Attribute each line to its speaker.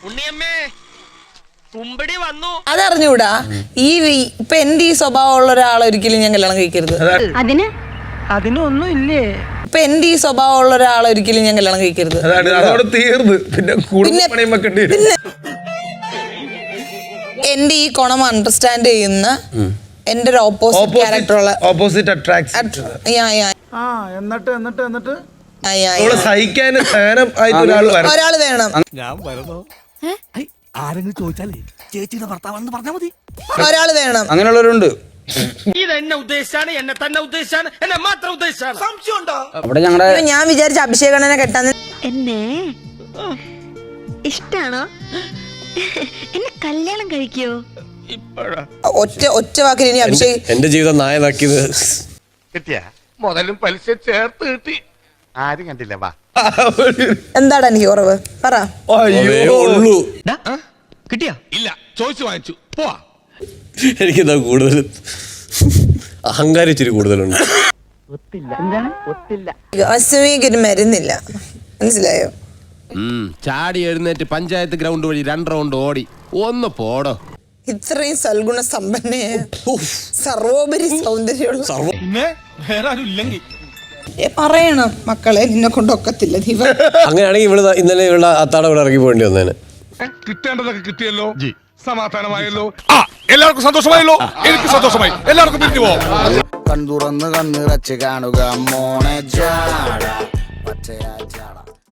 Speaker 1: ഉണ്ണിയമ്മേ കുമ്പടി വന്നു.
Speaker 2: അതറിഞ്ഞൂടാ. ഇപ്പൊ എന്റെ ഈ സ്വഭാവമുള്ള ഒരാളെ ഒരിക്കലും ഞാൻ കല്യാണം കഴിക്കരുത്.
Speaker 3: അതിനൊന്നും ഇല്ലേ?
Speaker 2: ഇപ്പൊ എന്റെ ഈ സ്വഭാവമുള്ള ഒരാളെ ഒരിക്കലും ഞാൻ കല്യാണം കഴിക്കരുത്.
Speaker 4: അതോടെ തീർന്ന്. പിന്നെ
Speaker 2: എന്റെ ഈ ഗുണം അണ്ടർസ്റ്റാൻഡ് ചെയ്യുന്ന എന്റെ ഒരു ഓപ്പോസിറ്റ് ക്യാരക്ടറുള്ള
Speaker 4: ഓപ്പോസിറ്റ് അട്രാക്ഷൻ സഹിക്കാൻ
Speaker 2: ഒരാള് വേണം.
Speaker 5: ആരെങ്കിലും ചോദിച്ചാലേ ചേച്ചിയുടെ ഭർത്താവാണെന്ന് പറഞ്ഞാൽ മതി.
Speaker 2: ഒരാള് വേണം.
Speaker 4: അങ്ങനെയുള്ളവരുണ്ട്.
Speaker 1: ഇതെന്നെ ഉദ്ദേശിച്ചാണ്, എന്നെ തന്നെ ഉദ്ദേശിച്ചാണ്, എന്നെ മാത്രം ഉദ്ദേശിച്ചാണ്. സംശയമുണ്ടോ?
Speaker 4: അവിടെ ഞങ്ങളുടെ
Speaker 2: ഞാൻ വിചാരിച്ച അഭിഷേകണ്ണനെ കെട്ടാന്ന്.
Speaker 6: എന്നെ ഇഷ്ടാണോ? എന്നെ കല്യാണം കഴിക്കോ?
Speaker 2: ഒറ്റ വാക്കിൽ ഇനി അഭിഷേക്
Speaker 7: എന്റെ ജീവിതം നായനാക്കിയത്
Speaker 8: കിട്ടിയ മുതലും പലിശ ചേർത്ത് കിട്ടി. ആരും കണ്ടില്ല. വാ,
Speaker 2: എന്താടാ എനിക്ക് കുറവ് പറ.
Speaker 7: ഉള്ളൂ.
Speaker 1: കിട്ടിയാ? ഇല്ല, ചോദിച്ചു വാങ്ങിച്ചു. പോവാ.
Speaker 7: എനിക്കെന്താ കൂടുതൽ അഹങ്കാരം ഇച്ചിരി കൂടുതലുണ്ട്.
Speaker 2: അസ്മിക്ക് ഒരു മരുന്നില്ല, മനസ്സിലായോ?
Speaker 9: ചാടി എഴുന്നേറ്റ് പഞ്ചായത്ത് ഗ്രൗണ്ട് വഴി 2 റൗണ്ട് ഓടി. ഒന്ന് പോടോ.
Speaker 2: ഇത്രയും സൽഗുണ സമ്പന്നയെ സർവോപരി സൗന്ദര്യമുള്ള പറയണം മക്കളെ, നിന്നെ കൊണ്ടൊക്കത്തില്ല.
Speaker 7: അങ്ങനെയാണെങ്കിൽ ഇന്നലെ ഇവിടെ അത്താടെ ഇവിടെ ഇറങ്ങി പോകേണ്ടി വന്നേനെ.
Speaker 8: കിട്ടേണ്ടതൊക്കെ കിട്ടിയല്ലോ, സമാധാനമായല്ലോ, എല്ലാവർക്കും സന്തോഷമായല്ലോ. എനിക്ക് സന്തോഷമായി. എല്ലാവർക്കും പിരിഞ്ഞു പോവാം.
Speaker 5: കൺതുറന്ന് കണ്ണിറച്ച് കാണുക മോനെ.